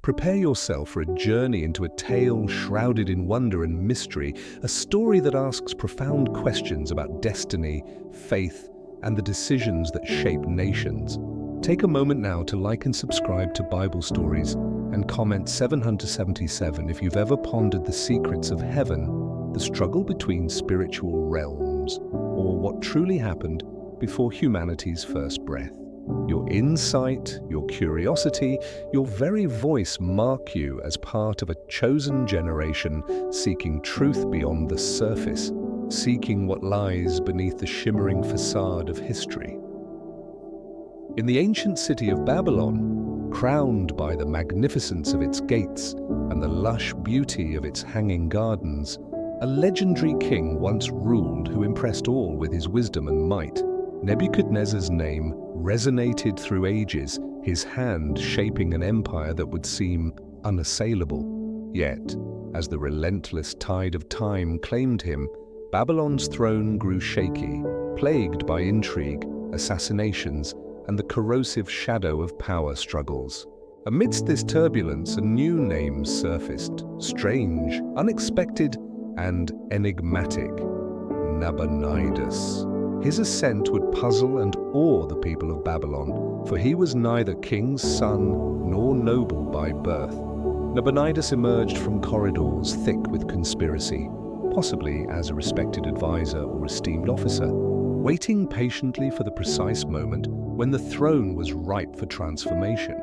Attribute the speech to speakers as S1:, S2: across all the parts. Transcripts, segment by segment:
S1: Prepare yourself for a journey into a tale shrouded in wonder and mystery, a story that asks profound questions about destiny, faith, and the decisions that shape nations. Take a moment now to like and subscribe to Bible Stories and comment 777 if you've ever pondered the secrets of heaven, the struggle between spiritual realms, or what truly happened before humanity's first breath. Your insight, your curiosity, your very voice mark you as part of a chosen generation seeking truth beyond the surface, seeking what lies beneath the shimmering facade of history. In the ancient city of Babylon, crowned by the magnificence of its gates and the lush beauty of its hanging gardens, a legendary king once ruled who impressed all with his wisdom and might. Nebuchadnezzar's name resonated through ages, his hand shaping an empire that would seem unassailable. Yet, as the relentless tide of time claimed him, Babylon's throne grew shaky, plagued by intrigue, assassinations, and the corrosive shadow of power struggles. Amidst this turbulence, a new name surfaced, strange, unexpected, and enigmatic: Nabonidus. His ascent would puzzle and awe the people of Babylon, for he was neither king's son nor noble by birth. Nabonidus emerged from corridors thick with conspiracy, possibly as a respected advisor or esteemed officer, waiting patiently for the precise moment when the throne was ripe for transformation.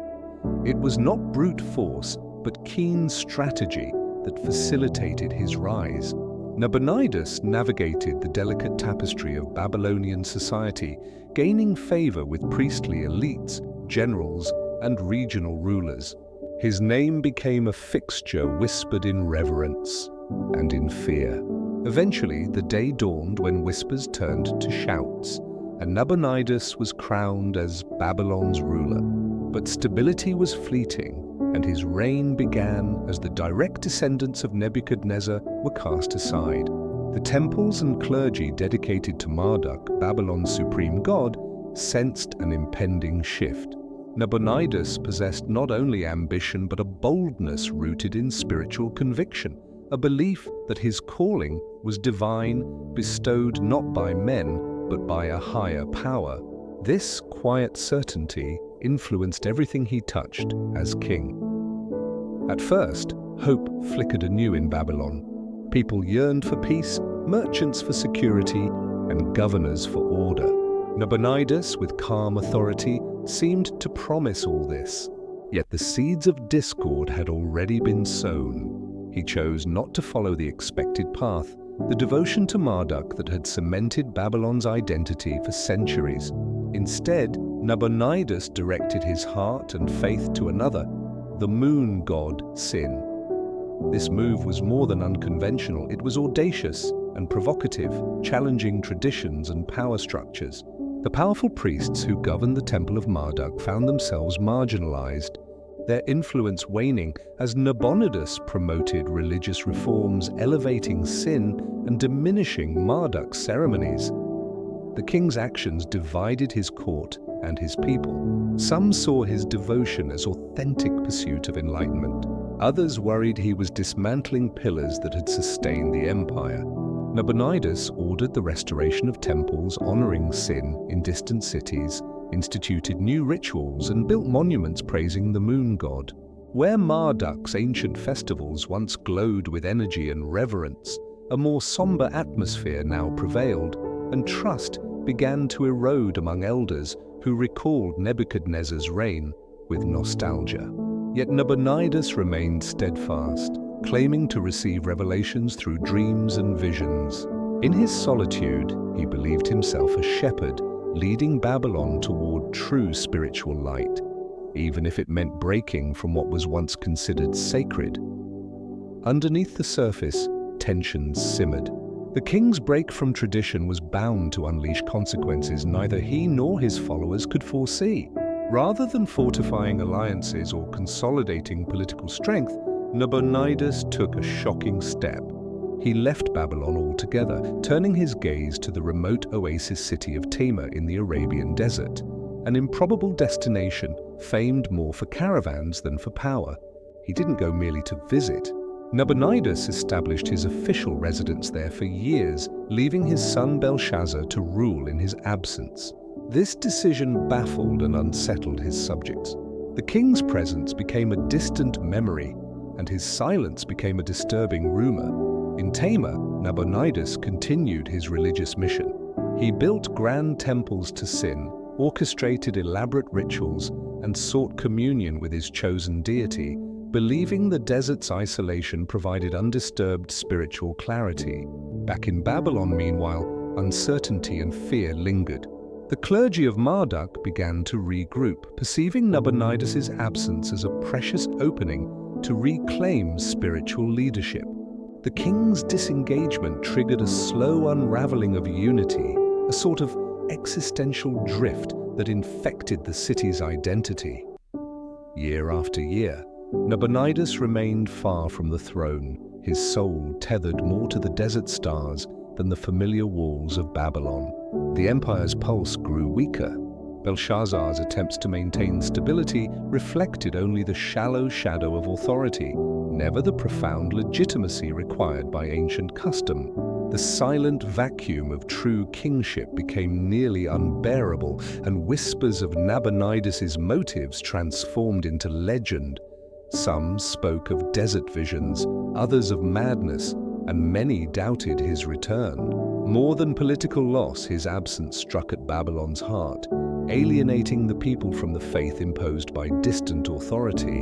S1: It was not brute force, but keen strategy that facilitated his rise. Nabonidus navigated the delicate tapestry of Babylonian society, gaining favor with priestly elites, generals, and regional rulers. His name became a fixture whispered in reverence and in fear. Eventually, the day dawned when whispers turned to shouts, and Nabonidus was crowned as Babylon's ruler. But stability was fleeting, and his reign began as the direct descendants of Nebuchadnezzar were cast aside. The temples and clergy dedicated to Marduk, Babylon's supreme god, sensed an impending shift. Nabonidus possessed not only ambition but a boldness rooted in spiritual conviction, a belief that his calling was divine, bestowed not by men but by a higher power. This quiet certainty influenced everything he touched as king. At first, hope flickered anew in Babylon. People yearned for peace, merchants for security, and governors for order. Nabonidus, with calm authority, seemed to promise all this. Yet the seeds of discord had already been sown. He chose not to follow the expected path, the devotion to Marduk that had cemented Babylon's identity for centuries. Instead, Nabonidus directed his heart and faith to another, the moon god Sin. This move was more than unconventional, it was audacious and provocative, challenging traditions and power structures. The powerful priests who governed the Temple of Marduk found themselves marginalized, their influence waning as Nabonidus promoted religious reforms, elevating Sin and diminishing Marduk's ceremonies. The king's actions divided his court and his people. Some saw his devotion as authentic pursuit of enlightenment. Others worried he was dismantling pillars that had sustained the empire. Nabonidus ordered the restoration of temples honoring Sin in distant cities, instituted new rituals, and built monuments praising the moon god. Where Marduk's ancient festivals once glowed with energy and reverence, a more somber atmosphere now prevailed, and trust began to erode among elders who recalled Nebuchadnezzar's reign with nostalgia. Yet Nabonidus remained steadfast, claiming to receive revelations through dreams and visions. In his solitude, he believed himself a shepherd, leading Babylon toward true spiritual light, even if it meant breaking from what was once considered sacred. Underneath the surface, tensions simmered. The king's break from tradition was bound to unleash consequences neither he nor his followers could foresee. Rather than fortifying alliances or consolidating political strength, Nabonidus took a shocking step. He left Babylon altogether, turning his gaze to the remote oasis city of Tema in the Arabian desert, an improbable destination famed more for caravans than for power. He didn't go merely to visit. Nabonidus established his official residence there for years, leaving his son Belshazzar to rule in his absence. This decision baffled and unsettled his subjects. The king's presence became a distant memory, and his silence became a disturbing rumor. In Tamar, Nabonidus continued his religious mission. He built grand temples to Sin, orchestrated elaborate rituals, and sought communion with his chosen deity, believing the desert's isolation provided undisturbed spiritual clarity. Back in Babylon, meanwhile, uncertainty and fear lingered. The clergy of Marduk began to regroup, perceiving Nabonidus's absence as a precious opening to reclaim spiritual leadership. The king's disengagement triggered a slow unraveling of unity, a sort of existential drift that infected the city's identity. Year after year, Nabonidus remained far from the throne, his soul tethered more to the desert stars than the familiar walls of Babylon. The empire's pulse grew weaker. Belshazzar's attempts to maintain stability reflected only the shallow shadow of authority, never the profound legitimacy required by ancient custom. The silent vacuum of true kingship became nearly unbearable, and whispers of Nabonidus's motives transformed into legend. Some spoke of desert visions, others of madness, and many doubted his return. More than political loss, his absence struck at Babylon's heart, alienating the people from the faith imposed by distant authority.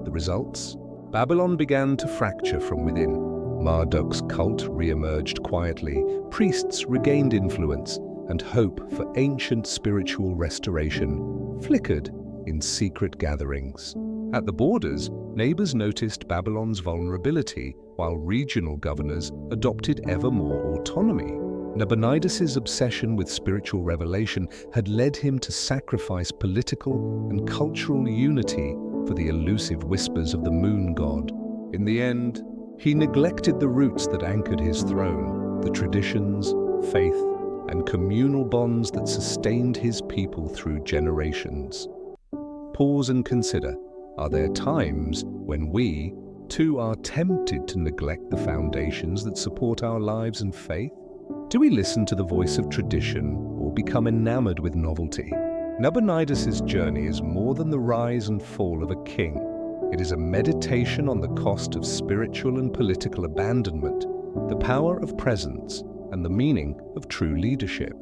S1: The results? Babylon began to fracture from within. Marduk's cult re-emerged quietly, priests regained influence, and hope for ancient spiritual restoration flickered in secret gatherings. At the borders, neighbors noticed Babylon's vulnerability, while regional governors adopted ever more autonomy. Nabonidus's obsession with spiritual revelation had led him to sacrifice political and cultural unity for the elusive whispers of the moon god. In the end, he neglected the roots that anchored his throne, the traditions, faith, and communal bonds that sustained his people through generations. Pause and consider. Are there times when we, too, are tempted to neglect the foundations that support our lives and faith? Do we listen to the voice of tradition or become enamored with novelty? Nabonidus's journey is more than the rise and fall of a king. It is a meditation on the cost of spiritual and political abandonment, the power of presence, and the meaning of true leadership.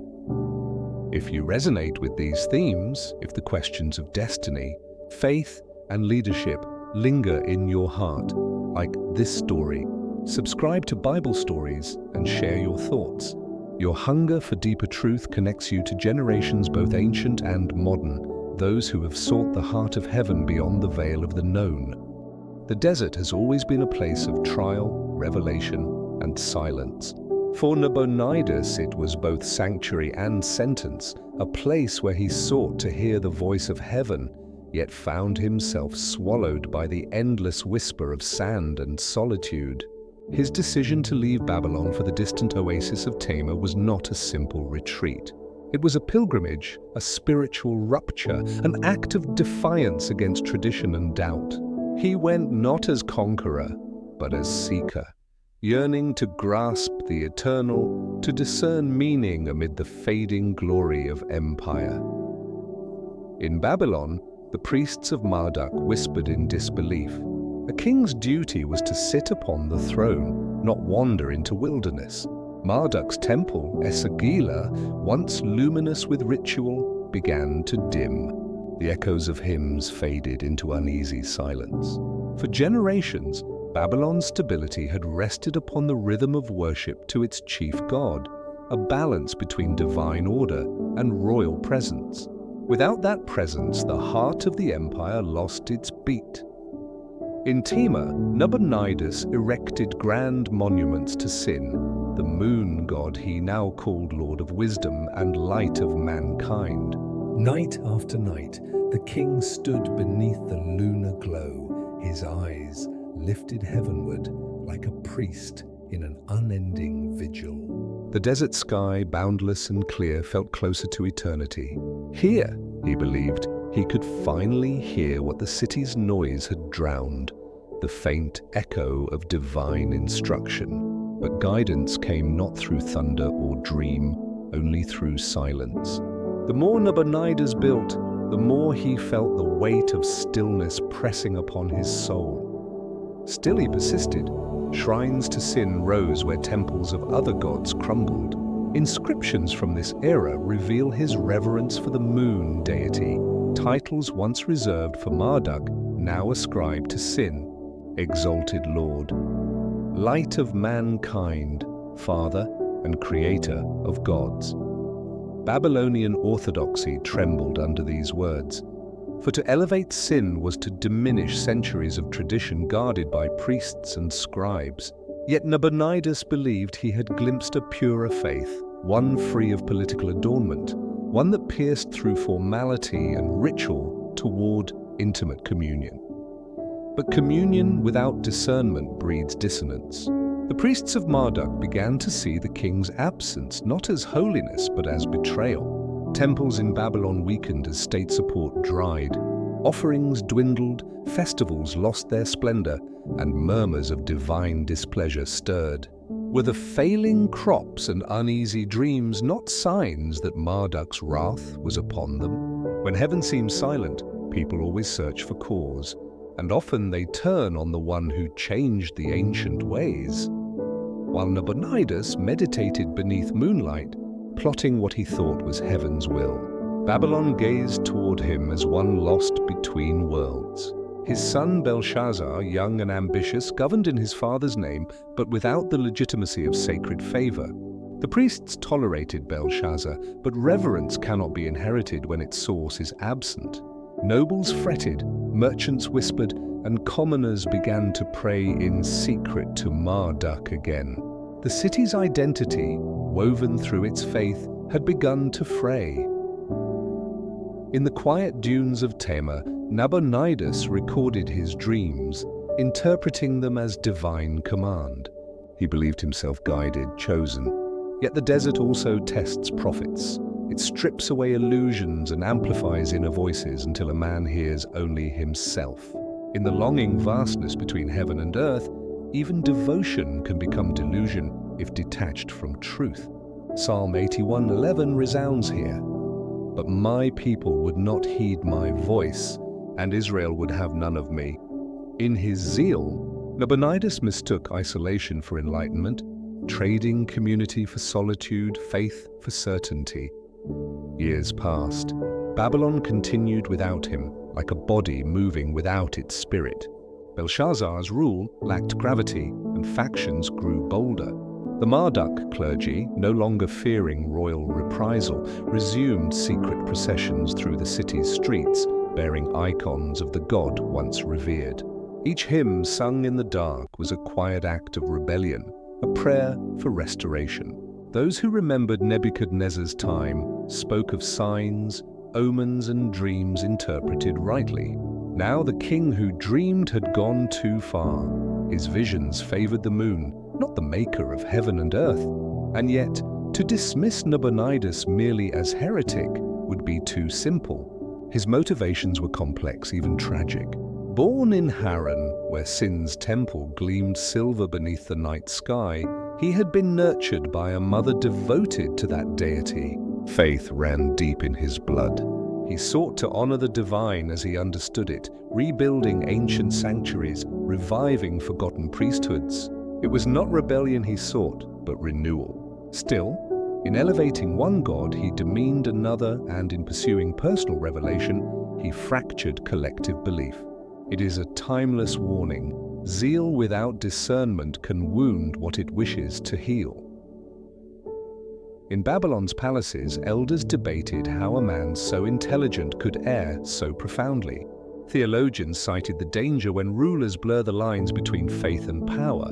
S1: If you resonate with these themes, if the questions of destiny, faith, and leadership linger in your heart, like this story, subscribe to Bible Stories and share your thoughts. Your hunger for deeper truth connects you to generations both ancient and modern, those who have sought the heart of heaven beyond the veil of the known. The desert has always been a place of trial, revelation, and silence. For Nabonidus, it was both sanctuary and sentence, a place where he sought to hear the voice of heaven, yet found himself swallowed by the endless whisper of sand and solitude. His decision to leave Babylon for the distant oasis of Tamar was not a simple retreat. It was a pilgrimage, a spiritual rupture, an act of defiance against tradition and doubt. He went not as conqueror, but as seeker, yearning to grasp the eternal, to discern meaning amid the fading glory of empire. In Babylon, the priests of Marduk whispered in disbelief. A king's duty was to sit upon the throne, not wander into wilderness. Marduk's temple, Exile, once luminous with ritual, began to dim. The echoes of hymns faded into uneasy silence. For generations, Babylon's stability had rested upon the rhythm of worship to its chief god, a balance between divine order and royal presence. Without that presence, the heart of the empire lost its beat. In Tamar, Nabonidus erected grand monuments to Sin, the moon god he now called Lord of Wisdom and Light of mankind. Night after night, the king stood beneath the lunar glow, his eyes lifted heavenward like a priest in an unending vigil. The desert sky, boundless and clear, felt closer to eternity. Here, he believed, he could finally hear what the city's noise had drowned, the faint echo of divine instruction. But guidance came not through thunder or dream, only through silence. The more Nabonidus built, the more he felt the weight of stillness pressing upon his soul. Still he persisted. Shrines to Sin rose where temples of other gods crumbled. Inscriptions from this era reveal his reverence for the moon deity, titles once reserved for Marduk now ascribed to Sin, exalted Lord, light of mankind, Father and Creator of gods. Babylonian orthodoxy trembled under these words, for to elevate Sin was to diminish centuries of tradition guarded by priests and scribes. Yet Nabonidus believed he had glimpsed a purer faith, one free of political adornment, one that pierced through formality and ritual toward intimate communion. But communion without discernment breeds dissonance. The priests of Marduk began to see the king's absence not as holiness but as betrayal. Temples in Babylon weakened as state support dried. Offerings dwindled, festivals lost their splendor, and murmurs of divine displeasure stirred. Were the failing crops and uneasy dreams not signs that Marduk's wrath was upon them? When heaven seems silent, people always search for cause, and often they turn on the one who changed the ancient ways. While Nabonidus meditated beneath moonlight, plotting what he thought was heaven's will, Babylon gazed toward him as one lost between worlds. His son Belshazzar, young and ambitious, governed in his father's name, but without the legitimacy of sacred favor. The priests tolerated Belshazzar, but reverence cannot be inherited when its source is absent. Nobles fretted, merchants whispered, and commoners began to pray in secret to Marduk again. The city's identity, woven through its faith, had begun to fray. In the quiet dunes of Tema, Nabonidus recorded his dreams, interpreting them as divine command. He believed himself guided, chosen. Yet the desert also tests prophets. It strips away illusions and amplifies inner voices until a man hears only himself. In the longing vastness between heaven and earth, even devotion can become delusion if detached from truth. Psalm 81:11 resounds here. But my people would not heed my voice, and Israel would have none of me. In his zeal, Nabonidus mistook isolation for enlightenment, trading community for solitude, faith for certainty. Years passed. Babylon continued without him, like a body moving without its spirit. Belshazzar's rule lacked gravity, and factions grew bolder. The Marduk clergy, no longer fearing royal reprisal, resumed secret processions through the city's streets, bearing icons of the god once revered. Each hymn sung in the dark was a quiet act of rebellion, a prayer for restoration. Those who remembered Nebuchadnezzar's time spoke of signs, omens, and dreams interpreted rightly. Now the king who dreamed had gone too far. His visions favored the moon, not the maker of heaven and earth. And yet, to dismiss Nabonidus merely as heretic would be too simple. His motivations were complex, even tragic. Born in Haran, where Sin's temple gleamed silver beneath the night sky, he had been nurtured by a mother devoted to that deity. Faith ran deep in his blood. He sought to honor the divine as he understood it, rebuilding ancient sanctuaries, reviving forgotten priesthoods. It was not rebellion he sought, but renewal. Still, in elevating one god, he demeaned another, and in pursuing personal revelation, he fractured collective belief. It is a timeless warning. Zeal without discernment can wound what it wishes to heal. In Babylon's palaces, elders debated how a man so intelligent could err so profoundly. Theologians cited the danger when rulers blur the lines between faith and power.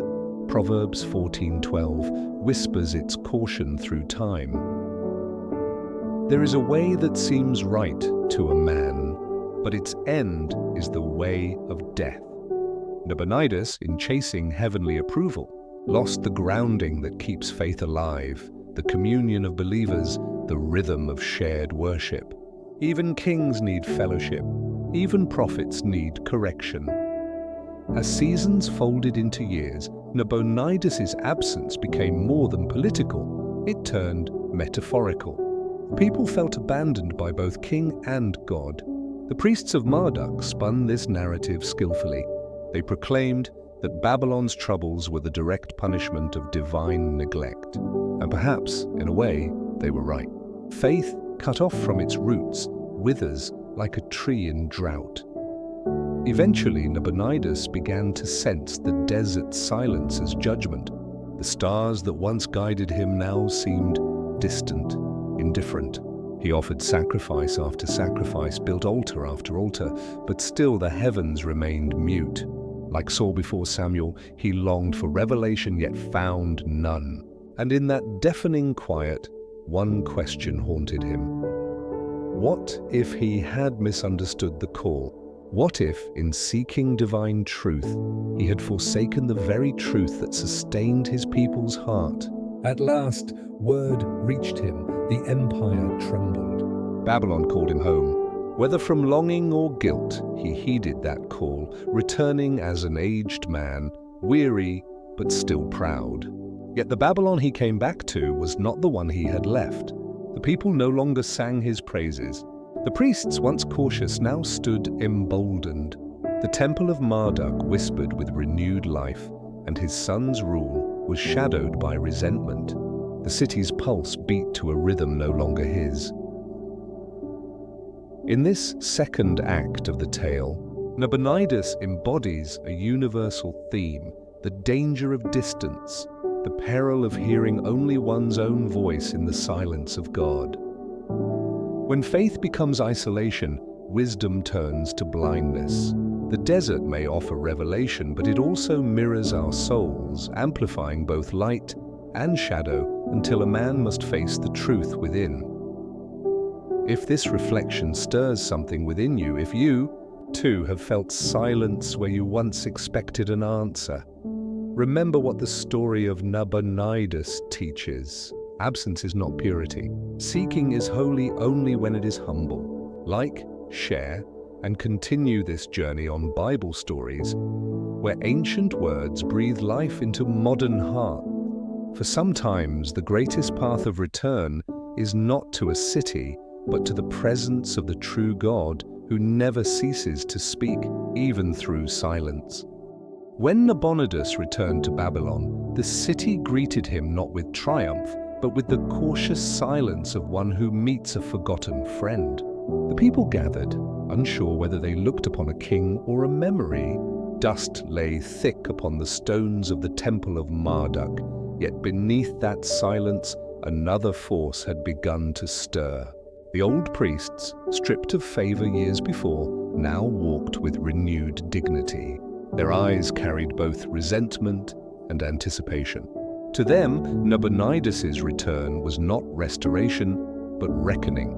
S1: Proverbs 14:12 whispers its caution through time. There is a way that seems right to a man, but its end is the way of death. Nabonidus, in chasing heavenly approval, lost the grounding that keeps faith alive, the communion of believers, the rhythm of shared worship. Even kings need fellowship. Even prophets need correction. As seasons folded into years, Nabonidus' absence became more than political. It turned metaphorical. People felt abandoned by both king and God. The priests of Marduk spun this narrative skillfully. They proclaimed that Babylon's troubles were the direct punishment of divine neglect. And perhaps, in a way, they were right. Faith, cut off from its roots, withers like a tree in drought. Eventually, Nabonidus began to sense the desert silence as judgment. The stars that once guided him now seemed distant, indifferent. He offered sacrifice after sacrifice, built altar after altar, but still the heavens remained mute. Like Saul before Samuel, he longed for revelation yet found none. And in that deafening quiet, one question haunted him. What if he had misunderstood the call? What if, in seeking divine truth, he had forsaken the very truth that sustained his people's heart? At last, word reached him. The empire trembled. Babylon called him home. Whether from longing or guilt, he heeded that call, returning as an aged man, weary but still proud. Yet the Babylon he came back to was not the one he had left. The people no longer sang his praises. The priests, once cautious, now stood emboldened. The temple of Marduk whispered with renewed life, and his son's rule was shadowed by resentment. The city's pulse beat to a rhythm no longer his. In this second act of the tale, Nabonidus embodies a universal theme: the danger of distance, the peril of hearing only one's own voice in the silence of God. When faith becomes isolation, wisdom turns to blindness. The desert may offer revelation, but it also mirrors our souls, amplifying both light and shadow until a man must face the truth within. If this reflection stirs something within you, if you, too, have felt silence where you once expected an answer, remember what the story of Nabonidus teaches. Absence is not purity. Seeking is holy only when it is humble. Like, share, and continue this journey on Bible stories, where ancient words breathe life into modern heart. For sometimes the greatest path of return is not to a city, but to the presence of the true God who never ceases to speak, even through silence. When Nabonidus returned to Babylon, the city greeted him not with triumph, but with the cautious silence of one who meets a forgotten friend. The people gathered, unsure whether they looked upon a king or a memory. Dust lay thick upon the stones of the temple of Marduk, yet beneath that silence, another force had begun to stir. The old priests, stripped of favor years before, now walked with renewed dignity. Their eyes carried both resentment and anticipation. To them, Nabonidus' return was not restoration, but reckoning.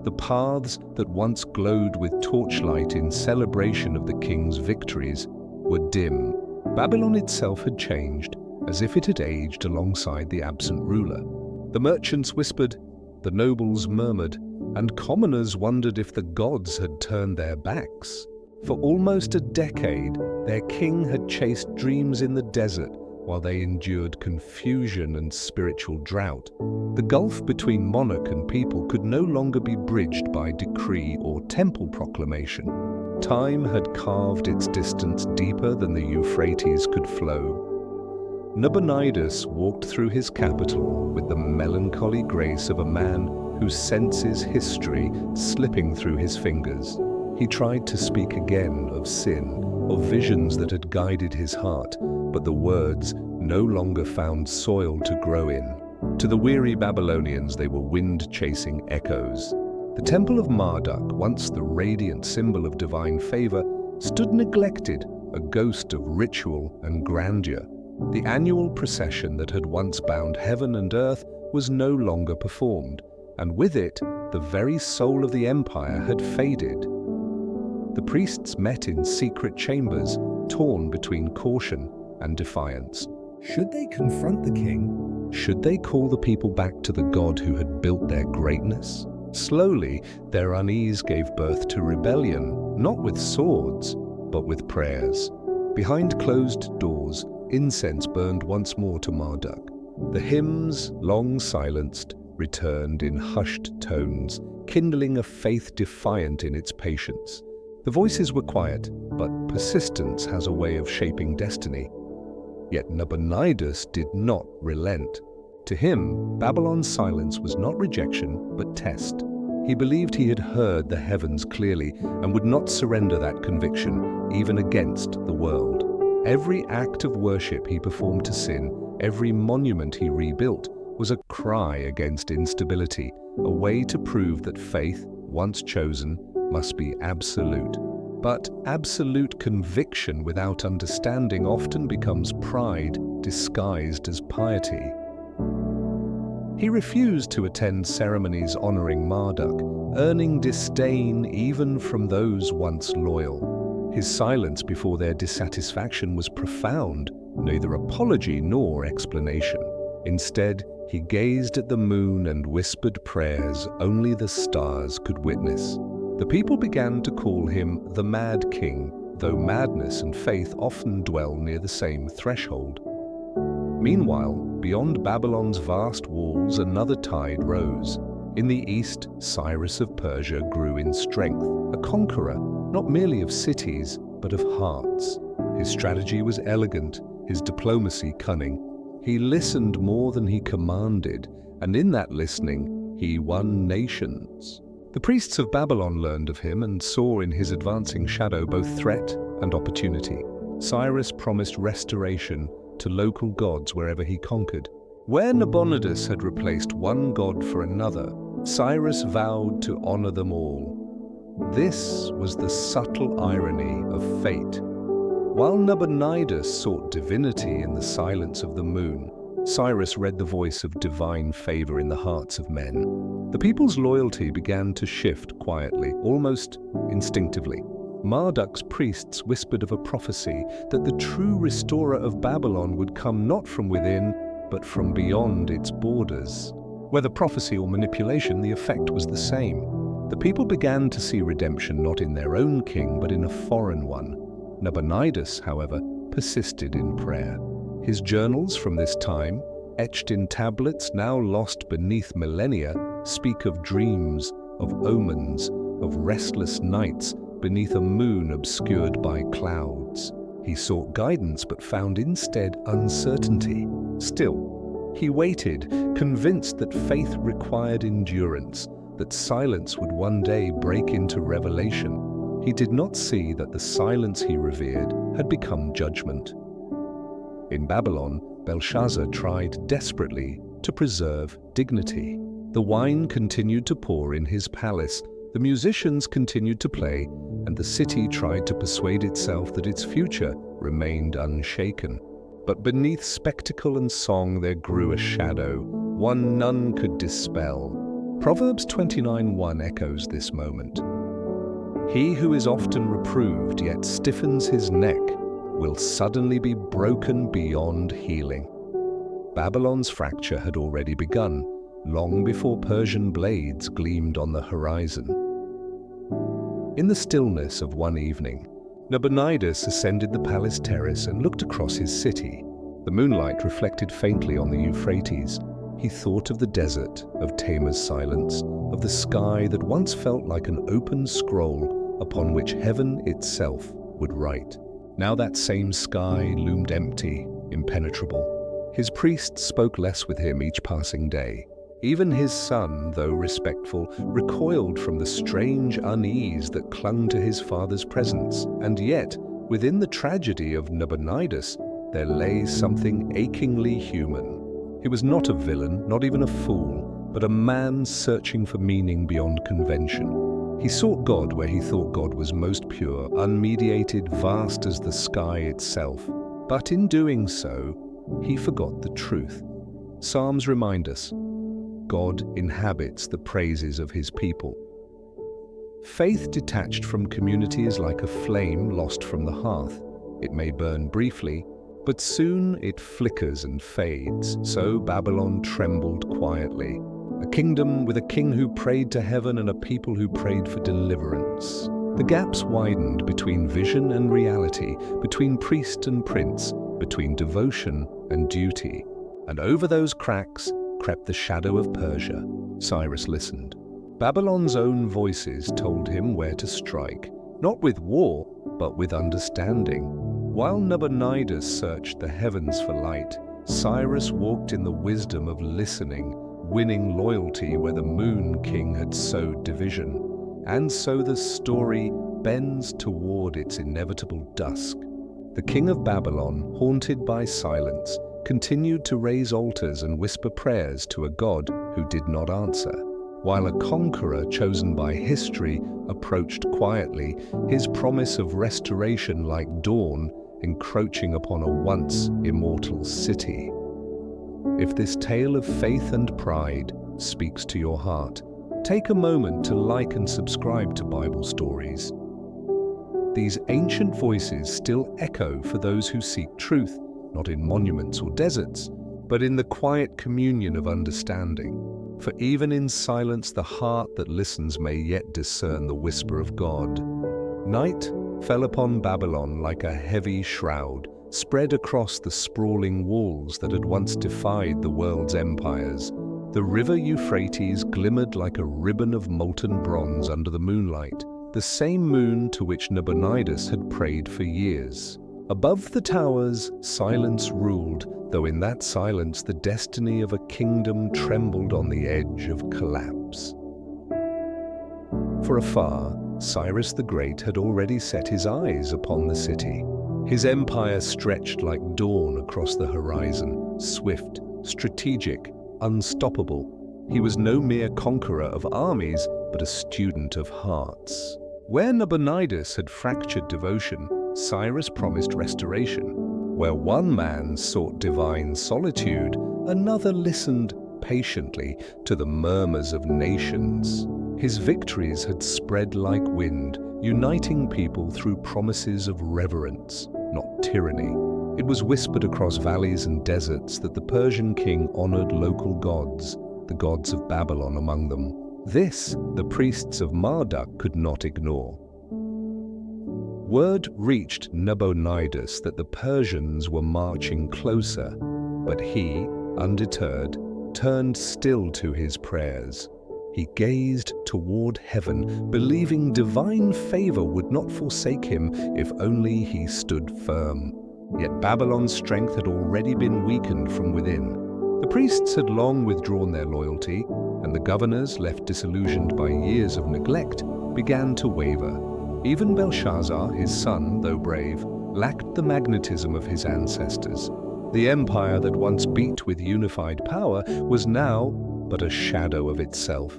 S1: The paths that once glowed with torchlight in celebration of the king's victories were dim. Babylon itself had changed, as if it had aged alongside the absent ruler. The merchants whispered, the nobles murmured, and commoners wondered if the gods had turned their backs. For almost a decade, their king had chased dreams in the desert while they endured confusion and spiritual drought. The gulf between monarch and people could no longer be bridged by decree or temple proclamation. Time had carved its distance deeper than the Euphrates could flow. Nabonidus walked through his capital with the melancholy grace of a man who senses history slipping through his fingers. He tried to speak again of sin, of visions that had guided his heart, but the words no longer found soil to grow in. To the weary Babylonians, they were wind-chasing echoes. The temple of Marduk, once the radiant symbol of divine favor, stood neglected, a ghost of ritual and grandeur. The annual procession that had once bound heaven and earth was no longer performed, and with it, the very soul of the empire had faded. The priests met in secret chambers, torn between caution and defiance. Should they confront the king? Should they call the people back to the God who had built their greatness? Slowly, their unease gave birth to rebellion, not with swords, but with prayers. Behind closed doors, incense burned once more to Marduk. The hymns, long silenced, returned in hushed tones, kindling a faith defiant in its patience. The voices were quiet, but persistence has a way of shaping destiny. Yet Nabonidus did not relent. To him, Babylon's silence was not rejection, but test. He believed he had heard the heavens clearly and would not surrender that conviction, even against the world. Every act of worship he performed to sin, every monument he rebuilt, was a cry against instability, a way to prove that faith, once chosen, must be absolute. But absolute conviction without understanding often becomes pride disguised as piety. He refused to attend ceremonies honoring Marduk, earning disdain even from those once loyal. His silence before their dissatisfaction was profound, neither apology nor explanation. Instead, he gazed at the moon and whispered prayers only the stars could witness. The people began to call him the Mad King, though madness and faith often dwell near the same threshold. Meanwhile, beyond Babylon's vast walls, another tide rose. In the east, Cyrus of Persia grew in strength, a conqueror, not merely of cities, but of hearts. His strategy was elegant, his diplomacy cunning. He listened more than he commanded, and in that listening, he won nations. The priests of Babylon learned of him and saw in his advancing shadow both threat and opportunity. Cyrus promised restoration to local gods wherever he conquered. Where Nabonidus had replaced one god for another, Cyrus vowed to honor them all. This was the subtle irony of fate. While Nabonidus sought divinity in the silence of the moon, Cyrus read the voice of divine favor in the hearts of men. The people's loyalty began to shift quietly, almost instinctively. Marduk's priests whispered of a prophecy that the true restorer of Babylon would come not from within, but from beyond its borders. Whether prophecy or manipulation, the effect was the same. The people began to see redemption not in their own king, but in a foreign one. Nabonidus, however, persisted in prayer. His journals from this time, etched in tablets now lost beneath millennia, speak of dreams, of omens, of restless nights beneath a moon obscured by clouds. He sought guidance but found instead uncertainty. Still, he waited, convinced that faith required endurance, that silence would one day break into revelation. He did not see that the silence he revered had become judgment. In Babylon, Belshazzar tried desperately to preserve dignity. The wine continued to pour in his palace, the musicians continued to play, and the city tried to persuade itself that its future remained unshaken. But beneath spectacle and song there grew a shadow, one none could dispel. Proverbs 29:1 echoes this moment. He who is often reproved yet stiffens his neck will suddenly be broken beyond healing. Babylon's fracture had already begun, long before Persian blades gleamed on the horizon. In the stillness of one evening, Nabonidus ascended the palace terrace and looked across his city. The moonlight reflected faintly on the Euphrates. He thought of the desert, of Tamar's silence, of the sky that once felt like an open scroll upon which heaven itself would write. Now that same sky loomed empty, impenetrable. His priests spoke less with him each passing day. Even his son, though respectful, recoiled from the strange unease that clung to his father's presence. And yet, within the tragedy of Nabonidus, there lay something achingly human. He was not a villain, not even a fool, but a man searching for meaning beyond convention. He sought God where he thought God was most pure, unmediated, vast as the sky itself. But in doing so, he forgot the truth. Psalms remind us, God inhabits the praises of his people. Faith detached from community is like a flame lost from the hearth. It may burn briefly, but soon it flickers and fades. So Babylon trembled quietly. A kingdom with a king who prayed to heaven and a people who prayed for deliverance. The gaps widened between vision and reality, between priest and prince, between devotion and duty. And over those cracks crept the shadow of Persia. Cyrus listened. Babylon's own voices told him where to strike, not with war, but with understanding. While Nabonidus searched the heavens for light, Cyrus walked in the wisdom of listening, winning loyalty where the Moon King had sowed division. And so the story bends toward its inevitable dusk. The king of Babylon, haunted by silence, continued to raise altars and whisper prayers to a god who did not answer. While a conqueror chosen by history approached quietly, his promise of restoration like dawn encroaching upon a once immortal city. If this tale of faith and pride speaks to your heart, take a moment to like and subscribe to Bible Stories. These ancient voices still echo for those who seek truth, not in monuments or deserts, but in the quiet communion of understanding. For even in silence the heart that listens may yet discern the whisper of God. Night fell upon Babylon like a heavy shroud, spread across the sprawling walls that had once defied the world's empires. The river Euphrates glimmered like a ribbon of molten bronze under the moonlight, the same moon to which Nabonidus had prayed for years. Above the towers, silence ruled, though in that silence the destiny of a kingdom trembled on the edge of collapse. For afar, Cyrus the Great had already set his eyes upon the city. His empire stretched like dawn across the horizon, swift, strategic, unstoppable. He was no mere conqueror of armies, but a student of hearts. Where Nabonidus had fractured devotion, Cyrus promised restoration. Where one man sought divine solitude, another listened patiently to the murmurs of nations. His victories had spread like wind, uniting people through promises of reverence, not tyranny. It was whispered across valleys and deserts that the Persian king honored local gods, the gods of Babylon among them. This, the priests of Marduk could not ignore. Word reached Nabonidus that the Persians were marching closer, but he, undeterred, turned still to his prayers. He gazed toward heaven, believing divine favor would not forsake him if only he stood firm. Yet Babylon's strength had already been weakened from within. The priests had long withdrawn their loyalty, and the governors, left disillusioned by years of neglect, began to waver. Even Belshazzar, his son, though brave, lacked the magnetism of his ancestors. The empire that once beat with unified power was now but a shadow of itself,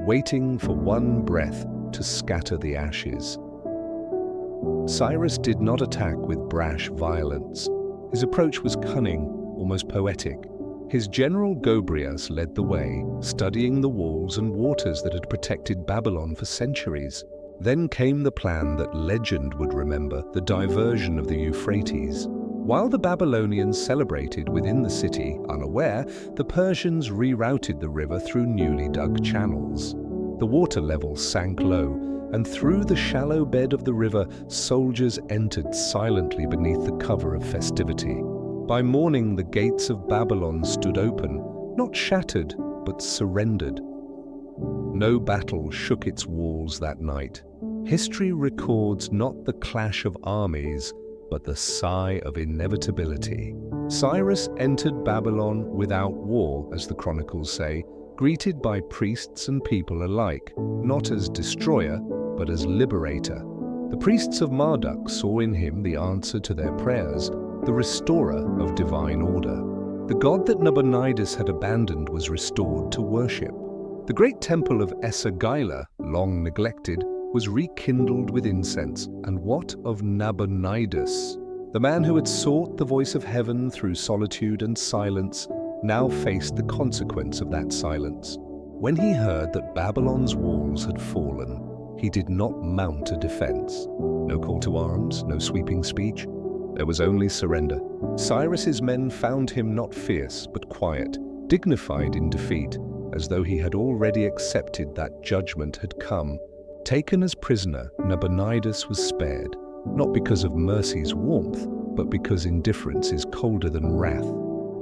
S1: waiting for one breath to scatter the ashes. Cyrus did not attack with brash violence. His approach was cunning, almost poetic. His general Gobryas led the way, studying the walls and waters that had protected Babylon for centuries. Then came the plan that legend would remember, the diversion of the Euphrates. While the Babylonians celebrated within the city, unaware, the Persians rerouted the river through newly dug channels. The water level sank low, and through the shallow bed of the river, soldiers entered silently beneath the cover of festivity. By morning, the gates of Babylon stood open, not shattered, but surrendered. No battle shook its walls that night. History records not the clash of armies, but the sigh of inevitability. Cyrus entered Babylon without war, as the chronicles say, greeted by priests and people alike, not as destroyer, but as liberator. The priests of Marduk saw in him the answer to their prayers, the restorer of divine order. The god that Nabonidus had abandoned was restored to worship. The great temple of Exile, long neglected, was rekindled with incense. And what of Nabonidus? The man who had sought the voice of heaven through solitude and silence now faced the consequence of that silence. When he heard that Babylon's walls had fallen, he did not mount a defense. No call to arms, no sweeping speech. There was only surrender. Cyrus's men found him not fierce, but quiet, dignified in defeat, as though he had already accepted that judgment had come. Taken as prisoner, Nabonidus was spared, not because of mercy's warmth, but because indifference is colder than wrath.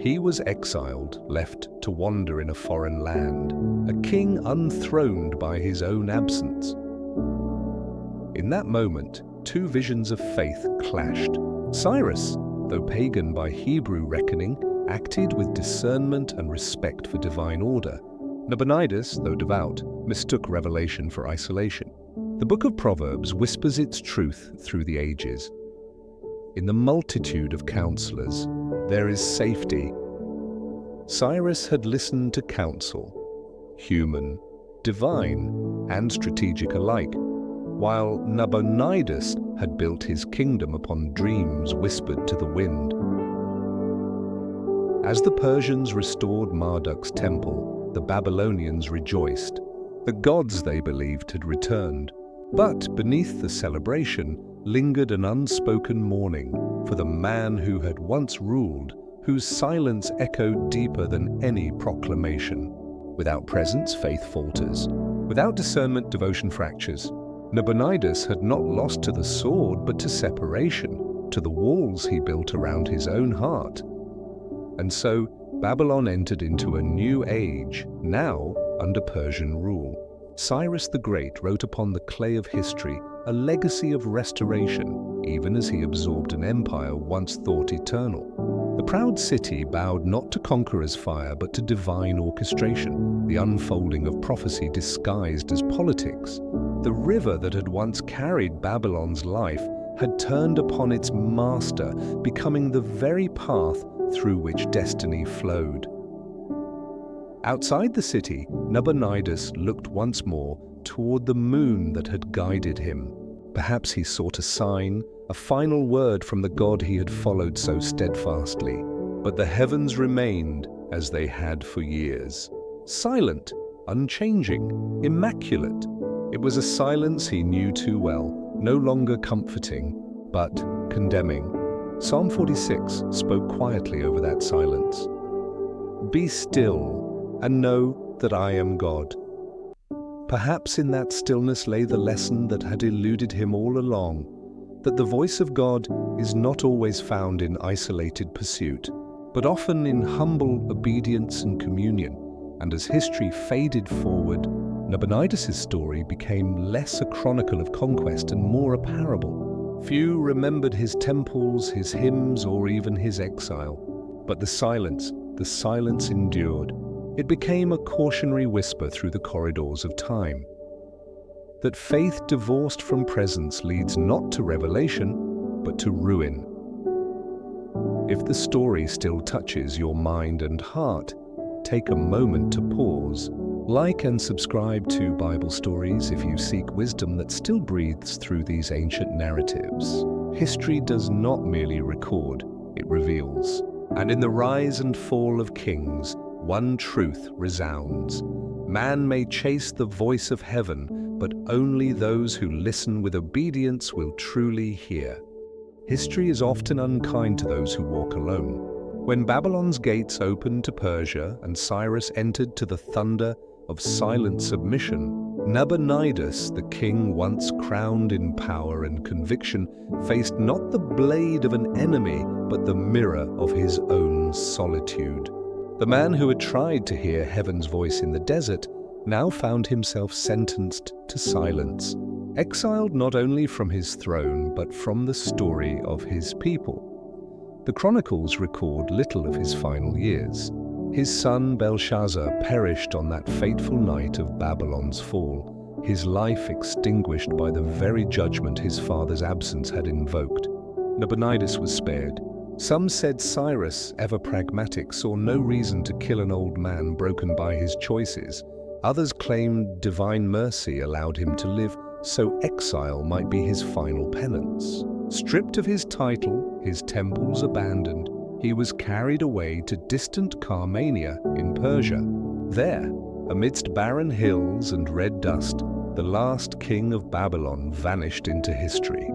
S1: He was exiled, left to wander in a foreign land, a king unthroned by his own absence. In that moment, two visions of faith clashed. Cyrus, though pagan by Hebrew reckoning, acted with discernment and respect for divine order. Nabonidus, though devout, mistook revelation for isolation. The book of Proverbs whispers its truth through the ages. In the multitude of counselors, there is safety. Cyrus had listened to counsel, human, divine, and strategic alike, while Nabonidus had built his kingdom upon dreams whispered to the wind. As the Persians restored Marduk's temple, the Babylonians rejoiced. The gods, they believed, had returned. But beneath the celebration lingered an unspoken mourning for the man who had once ruled, whose silence echoed deeper than any proclamation. Without presence, faith falters. Without discernment, devotion fractures. Nabonidus had not lost to the sword, but to separation, to the walls he built around his own heart. And so, Babylon entered into a new age, now under Persian rule. Cyrus the Great wrote upon the clay of history a legacy of restoration, even as he absorbed an empire once thought eternal. The proud city bowed not to conqueror's fire, but to divine orchestration, the unfolding of prophecy disguised as politics. The river that had once carried Babylon's life had turned upon its master, becoming the very path through which destiny flowed. Outside the city, Nabonidus looked once more toward the moon that had guided him. Perhaps he sought a sign, a final word from the God he had followed so steadfastly. But the heavens remained as they had for years, silent, unchanging, immaculate. It was a silence he knew too well, no longer comforting, but condemning. Psalm 46 spoke quietly over that silence. Be still and know that I am God. Perhaps in that stillness lay the lesson that had eluded him all along, that the voice of God is not always found in isolated pursuit, but often in humble obedience and communion. And as history faded forward, Nabonidus' story became less a chronicle of conquest and more a parable. Few remembered his temples, his hymns, or even his exile. But the silence endured. It became a cautionary whisper through the corridors of time. That faith divorced from presence leads not to revelation, but to ruin. If the story still touches your mind and heart, take a moment to pause. Like and subscribe to Bible Stories if you seek wisdom that still breathes through these ancient narratives. History does not merely record, it reveals. And in the rise and fall of kings, one truth resounds. Man may chase the voice of heaven, but only those who listen with obedience will truly hear. History is often unkind to those who walk alone. When Babylon's gates opened to Persia and Cyrus entered to the thunder of silent submission, Nabonidus, the king once crowned in power and conviction, faced not the blade of an enemy, but the mirror of his own solitude. The man who had tried to hear heaven's voice in the desert now found himself sentenced to silence, exiled not only from his throne, but from the story of his people. The chronicles record little of his final years. His son Belshazzar perished on that fateful night of Babylon's fall, his life extinguished by the very judgment his father's absence had invoked. Nabonidus was spared. Some said Cyrus, ever pragmatic, saw no reason to kill an old man broken by his choices. Others claimed divine mercy allowed him to live, so exile might be his final penance. Stripped of his title, his temples abandoned, he was carried away to distant Carmania in Persia. There, amidst barren hills and red dust, the last king of Babylon vanished into history.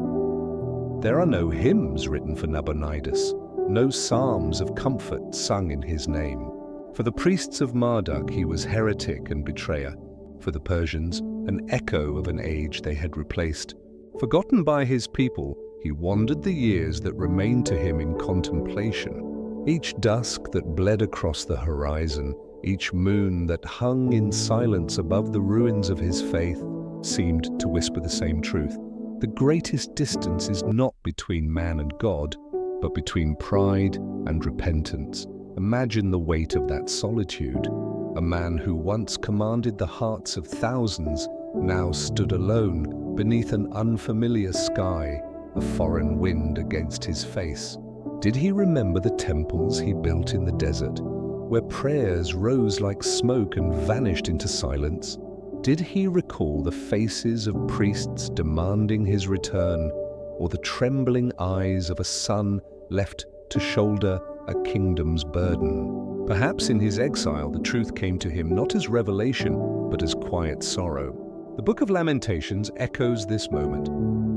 S1: There are no hymns written for Nabonidus, no psalms of comfort sung in his name. For the priests of Marduk, he was heretic and betrayer. For the Persians, an echo of an age they had replaced. Forgotten by his people, he wandered the years that remained to him in contemplation. Each dusk that bled across the horizon, each moon that hung in silence above the ruins of his faith, seemed to whisper the same truth. The greatest distance is not between man and God, but between pride and repentance. Imagine the weight of that solitude. A man who once commanded the hearts of thousands now stood alone beneath an unfamiliar sky, a foreign wind against his face. Did he remember the temples he built in the desert, where prayers rose like smoke and vanished into silence? Did he recall the faces of priests demanding his return, or the trembling eyes of a son left to shoulder a kingdom's burden? Perhaps in his exile the truth came to him not as revelation, but as quiet sorrow. The Book of Lamentations echoes this moment.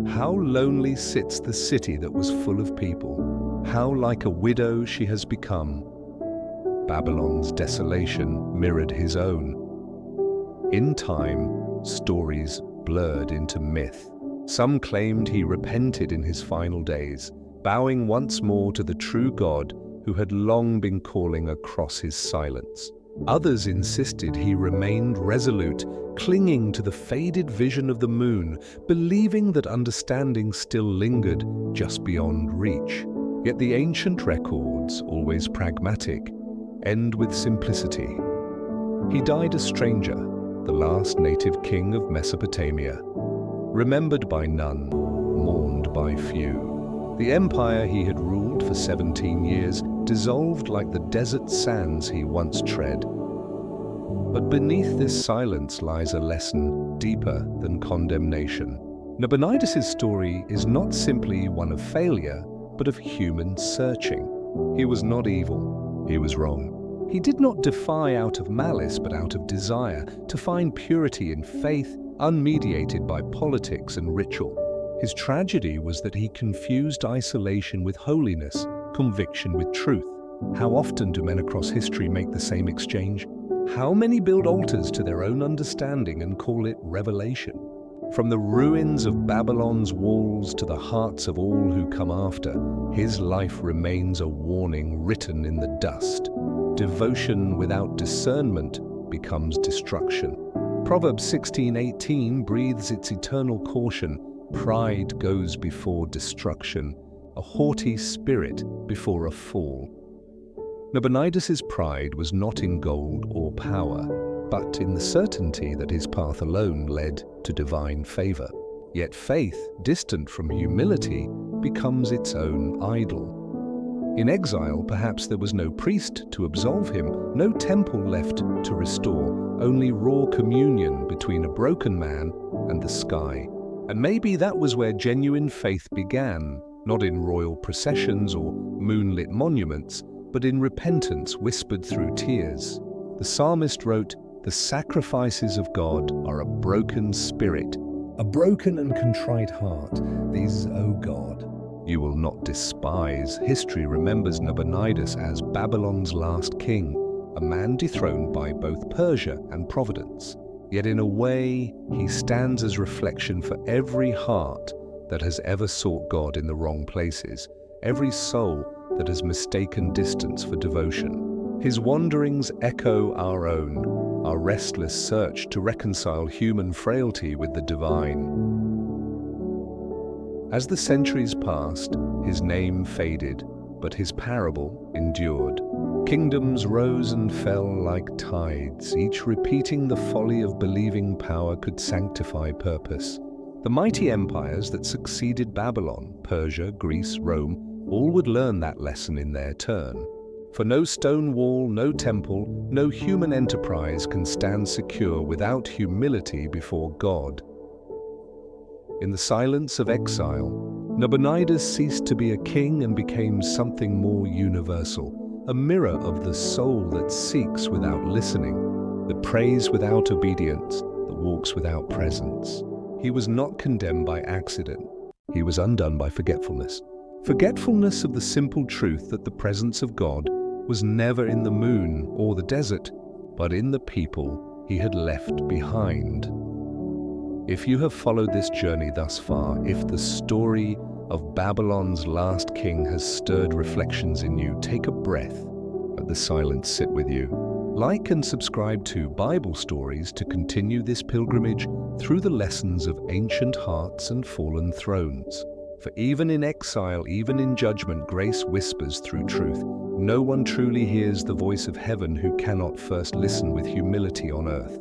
S1: How lonely sits the city that was full of people. How like a widow she has become. Babylon's desolation mirrored his own. In time, stories blurred into myth. Some claimed he repented in his final days, bowing once more to the true God who had long been calling across his silence. Others insisted he remained resolute, clinging to the faded vision of the moon, believing that understanding still lingered just beyond reach. Yet the ancient records, always pragmatic, end with simplicity. He died a stranger, the last native king of Mesopotamia, remembered by none, mourned by few. The empire he had ruled for 17 years dissolved like the desert sands he once tread. But beneath this silence lies a lesson deeper than condemnation. Nabonidus' story is not simply one of failure, but of human searching. He was not evil, he was wrong. He did not defy out of malice, but out of desire to find purity in faith, unmediated by politics and ritual. His tragedy was that he confused isolation with holiness, conviction with truth. How often do men across history make the same exchange? How many build altars to their own understanding and call it revelation? From the ruins of Babylon's walls to the hearts of all who come after, his life remains a warning written in the dust. Devotion without discernment becomes destruction. Proverbs 16:18 breathes its eternal caution. Pride goes before destruction, a haughty spirit before a fall. Nabonidus' pride was not in gold or power, but in the certainty that his path alone led to divine favor. Yet faith, distant from humility, becomes its own idol. In exile, perhaps there was no priest to absolve him, no temple left to restore, only raw communion between a broken man and the sky. And maybe that was where genuine faith began, not in royal processions or moonlit monuments, but in repentance whispered through tears. The psalmist wrote, "The sacrifices of God are a broken spirit, a broken and contrite heart. These, O God, you will not despise." History remembers Nabonidus as Babylon's last king, a man dethroned by both Persia and Providence. Yet in a way, he stands as reflection for every heart that has ever sought God in the wrong places, every soul that has mistaken distance for devotion. His wanderings echo our own, our restless search to reconcile human frailty with the divine. As the centuries passed, his name faded, but his parable endured. Kingdoms rose and fell like tides, each repeating the folly of believing power could sanctify purpose. The mighty empires that succeeded Babylon, Persia, Greece, Rome, all would learn that lesson in their turn. For no stone wall, no temple, no human enterprise can stand secure without humility before God. In the silence of exile, Nabonidus ceased to be a king and became something more universal, a mirror of the soul that seeks without listening, that prays without obedience, that walks without presence. He was not condemned by accident. He was undone by forgetfulness. Forgetfulness of the simple truth that the presence of God was never in the moon or the desert, but in the people he had left behind. If you have followed this journey thus far, if the story of Babylon's last king has stirred reflections in you, take a breath. Let the silence sit with you. Like and subscribe to Bible Stories to continue this pilgrimage through the lessons of ancient hearts and fallen thrones. For even in exile, even in judgment, grace whispers through truth. No one truly hears the voice of heaven who cannot first listen with humility on earth.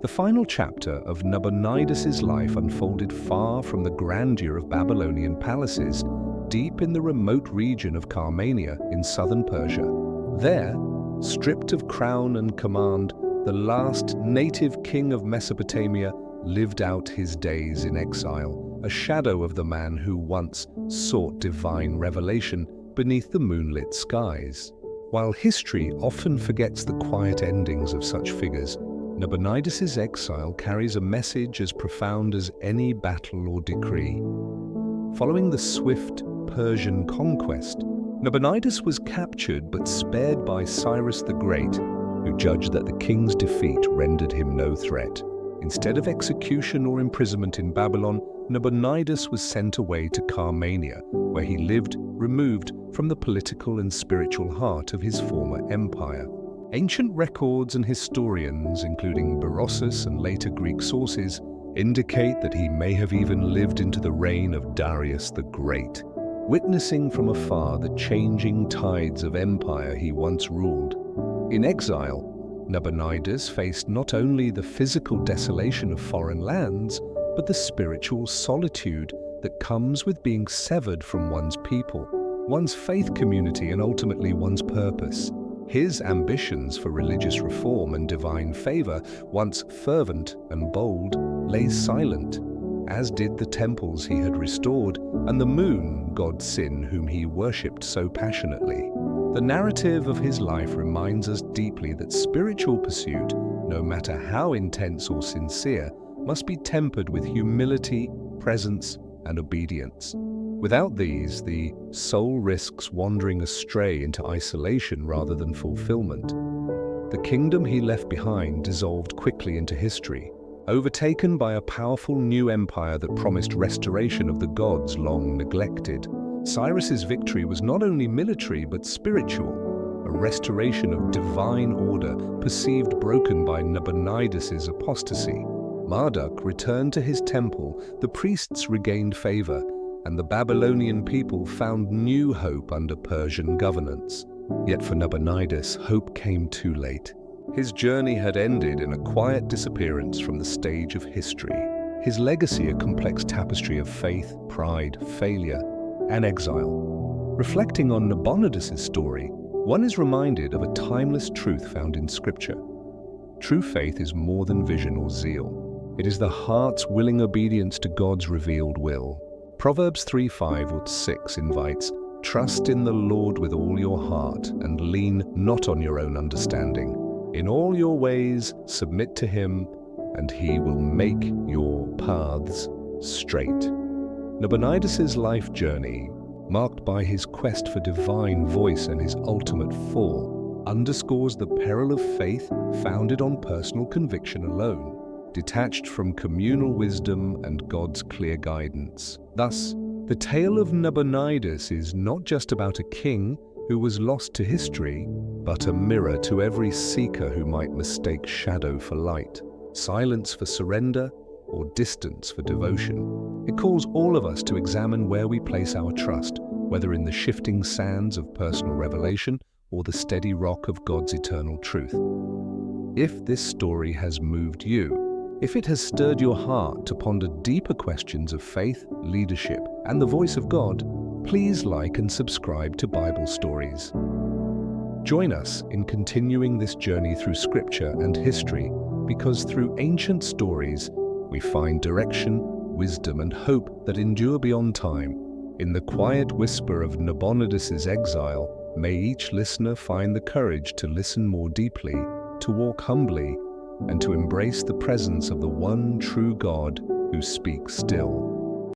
S1: The final chapter of Nabonidus' life unfolded far from the grandeur of Babylonian palaces, deep in the remote region of Carmania in southern Persia. There, stripped of crown and command, the last native king of Mesopotamia lived out his days in exile, a shadow of the man who once sought divine revelation beneath the moonlit skies. While history often forgets the quiet endings of such figures, Nabonidus' exile carries a message as profound as any battle or decree. Following the swift Persian conquest, Nabonidus was captured but spared by Cyrus the Great, who judged that the king's defeat rendered him no threat. Instead of execution or imprisonment in Babylon, Nabonidus was sent away to Carmania, where he lived removed from the political and spiritual heart of his former empire. Ancient records and historians, including Berossus and later Greek sources, indicate that he may have even lived into the reign of Darius the Great, witnessing from afar the changing tides of empire he once ruled. In exile, Nabonidus faced not only the physical desolation of foreign lands, but the spiritual solitude that comes with being severed from one's people, one's faith community, and ultimately one's purpose. His ambitions for religious reform and divine favor, once fervent and bold, lay silent, as did the temples he had restored and the moon god Sin whom he worshipped so passionately. The narrative of his life reminds us deeply that spiritual pursuit, no matter how intense or sincere, must be tempered with humility, presence, and obedience. Without these, the soul risks wandering astray into isolation rather than fulfillment. The kingdom he left behind dissolved quickly into history, overtaken by a powerful new empire that promised restoration of the gods long neglected. Cyrus's victory was not only military but spiritual, a restoration of divine order perceived broken by Nabonidus' apostasy. Marduk returned to his temple, the priests regained favor, and the Babylonian people found new hope under Persian governance. Yet for Nabonidus, hope came too late. His journey had ended in a quiet disappearance from the stage of history. His legacy a complex tapestry of faith, pride, failure, and exile. Reflecting on Nabonidus' story, one is reminded of a timeless truth found in Scripture. True faith is more than vision or zeal. It is the heart's willing obedience to God's revealed will. Proverbs 3:5 or 6 invites, "Trust in the Lord with all your heart, and lean not on your own understanding. In all your ways submit to him, and he will make your paths straight." Nabonidus' life journey, marked by his quest for divine voice and his ultimate fall, underscores the peril of faith founded on personal conviction alone, detached from communal wisdom and God's clear guidance. Thus, the tale of Nabonidus is not just about a king who was lost to history, but a mirror to every seeker who might mistake shadow for light, silence for surrender, or distance for devotion. It calls all of us to examine where we place our trust, whether in the shifting sands of personal revelation or the steady rock of God's eternal truth. If this story has moved you, if it has stirred your heart to ponder deeper questions of faith, leadership, and the voice of God, please like and subscribe to Bible Stories. Join us in continuing this journey through Scripture and history, because through ancient stories, we find direction, wisdom, and hope that endure beyond time. In the quiet whisper of Nabonidus' exile, may each listener find the courage to listen more deeply, to walk humbly, and to embrace the presence of the one true God who speaks still.